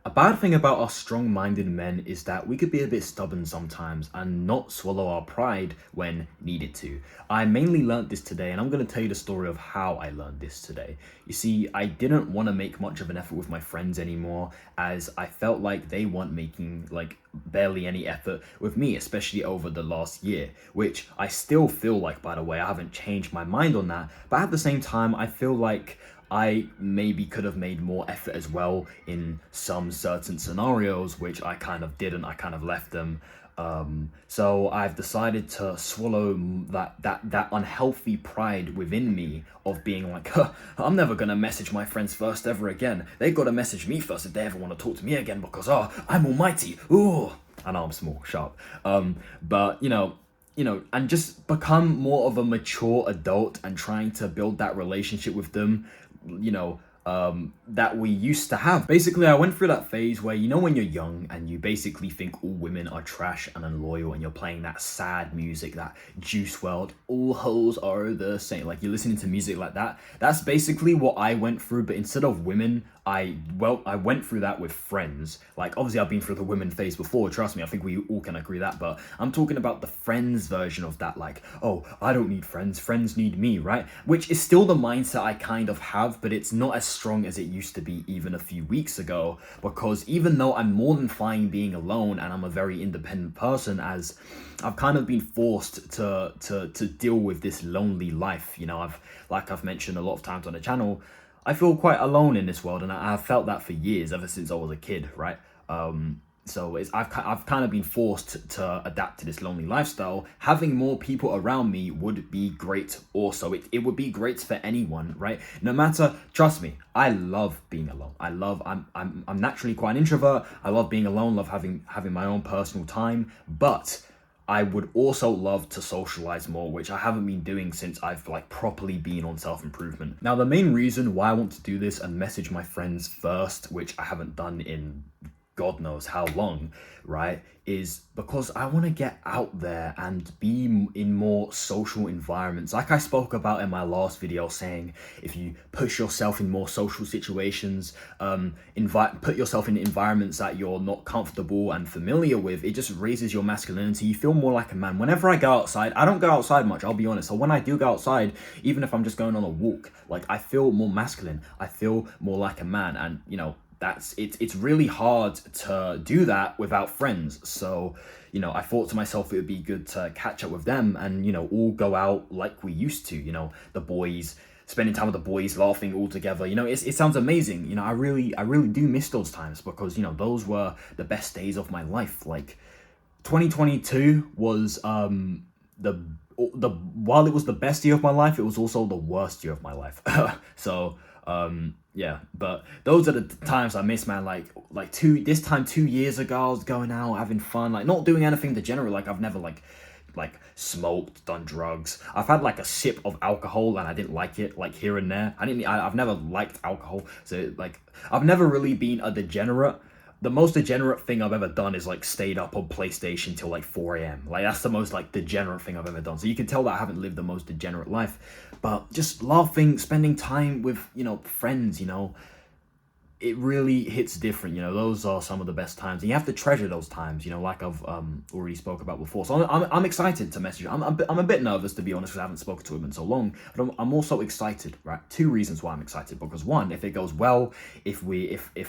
A bad thing about us strong-minded men is that we could be a bit stubborn sometimes and not swallow our pride when needed to. I mainly learnt this today, and I'm going to tell you the story of how I learned this today. You see, I didn't want to make much of an effort with my friends anymore, as I felt like they weren't making barely any effort with me, especially over the last year, which I still feel like, by the way. I haven't changed my mind on that, but at the same time, I feel like I maybe could have made more effort as well in some certain scenarios, which I kind of didn't. I kind of left them. So I've decided to swallow that unhealthy pride within me of being like, huh, I'm never gonna message my friends first ever again. They've got to message me first if they ever want to talk to me again because I'm almighty. Ooh, I know I'm small, sharp. But and just become more of a mature adult and trying to build that relationship with them, that we used to have. Basically, I went through that phase where, when you're young and you basically think all women are trash and unloyal, and you're playing that sad music, that Juice World, all hoes are the same. Like, you're listening to music like that. That's basically what I went through, but instead of women, I went through that with friends. Like, obviously I've been through the women phase before, trust me, I think we all can agree that, but I'm talking about the friends version of that, like, oh, I don't need friends, friends need me, right? Which is still the mindset I kind of have, but it's not as strong as it used to be even a few weeks ago, because even though I'm more than fine being alone and I'm a very independent person, as I've kind of been forced to deal with this lonely life. I've mentioned a lot of times on the channel, I feel quite alone in this world, and I've felt that for years, ever since I was a kid, right? So I've kind of been forced to adapt to this lonely lifestyle. Having more people around me would be great also. It would be great for anyone, right? No matter, trust me, I love being alone. I'm naturally quite an introvert. I love being alone, love having my own personal time, but I would also love to socialize more, which I haven't been doing since I've properly been on self-improvement. Now, the main reason why I want to do this and message my friends first, which I haven't done in God knows how long, right, is because I want to get out there and be in more social environments. Like I spoke about in my last video, saying if you push yourself in more social situations, put yourself in environments that you're not comfortable and familiar with, it just raises your masculinity. You feel more like a man. Whenever I go outside, I don't go outside much, I'll be honest. So when I do go outside, even if I'm just going on a walk, I feel more masculine. I feel more like a man, and it's really hard to do that without friends. So, I thought to myself it would be good to catch up with them and, all go out like we used to, the boys, spending time with the boys, laughing all together. It sounds amazing. I really do miss those times, because, those were the best days of my life. 2022 was while it was the best year of my life, it was also the worst year of my life. So yeah, but those are the times I miss, man. This time 2 years ago, I was going out having fun, not doing anything degenerate. I've never smoked, done drugs. I've had a sip of alcohol and I didn't like it, here and there. I've never liked alcohol, so I've never really been a degenerate. The most degenerate thing I've ever done is stayed up on PlayStation till 4 a.m. That's the most degenerate thing I've ever done. So you can tell that I haven't lived the most degenerate life. But just laughing, spending time with, friends, it really hits different. Those are some of the best times, and you have to treasure those times, like I've already spoke about before. So I'm excited to message you. I'm a bit nervous, to be honest, because I haven't spoken to him in so long, but I'm also excited, right? Two reasons why I'm excited: because one, if it goes well, if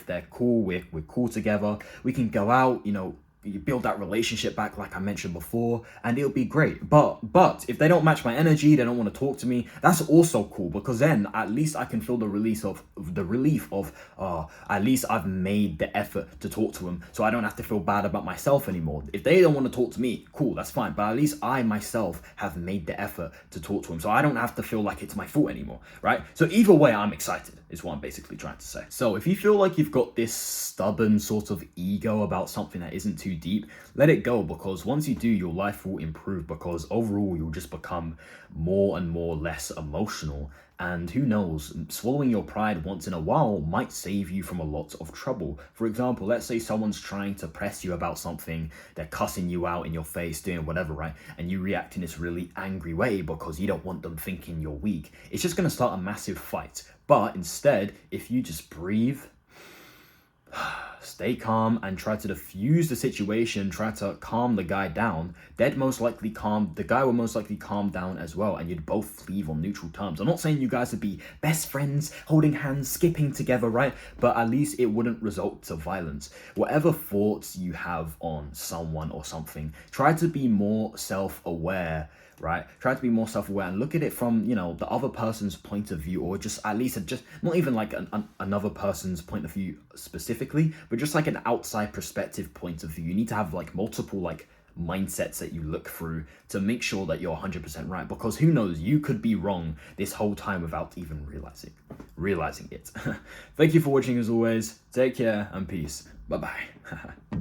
they're cool, we're cool together, we can go out, you build that relationship back, like I mentioned before, and it'll be great. But if they don't match my energy, they don't want to talk to me, that's also cool, because then at least I can feel the relief of at least I've made the effort to talk to them, so I don't have to feel bad about myself anymore. If they don't want to talk to me, cool, that's fine, but at least I myself have made the effort to talk to them, so I don't have to feel like it's my fault anymore, right? So either way, I'm excited, is what I'm basically trying to say. So if you feel like you've got this stubborn sort of ego about something that isn't too deep, let it go, because once you do, your life will improve, because overall you'll just become more and more less emotional. And who knows, swallowing your pride once in a while might save you from a lot of trouble. For example, let's say someone's trying to press you about something, they're cussing you out in your face, doing whatever, right? And you react in this really angry way because you don't want them thinking you're weak. It's just going to start a massive fight. But instead, if you just breathe, stay calm and try to diffuse the situation, try to calm the guy down, the guy will most likely calm down as well, and you'd both leave on neutral terms. I'm not saying you guys would be best friends, holding hands, skipping together, right? But at least it wouldn't result to violence. Whatever thoughts you have on someone or something, try to be more self-aware, right? Try to be more self-aware and look at it from, the other person's point of view, or just at least just not even like another person's point of view specifically, but just like an outside perspective point of view. You need to have like multiple like mindsets that you look through to make sure that you're 100% right, because who knows, you could be wrong this whole time without even realizing it. Thank you for watching as always. Take care and peace. Bye bye.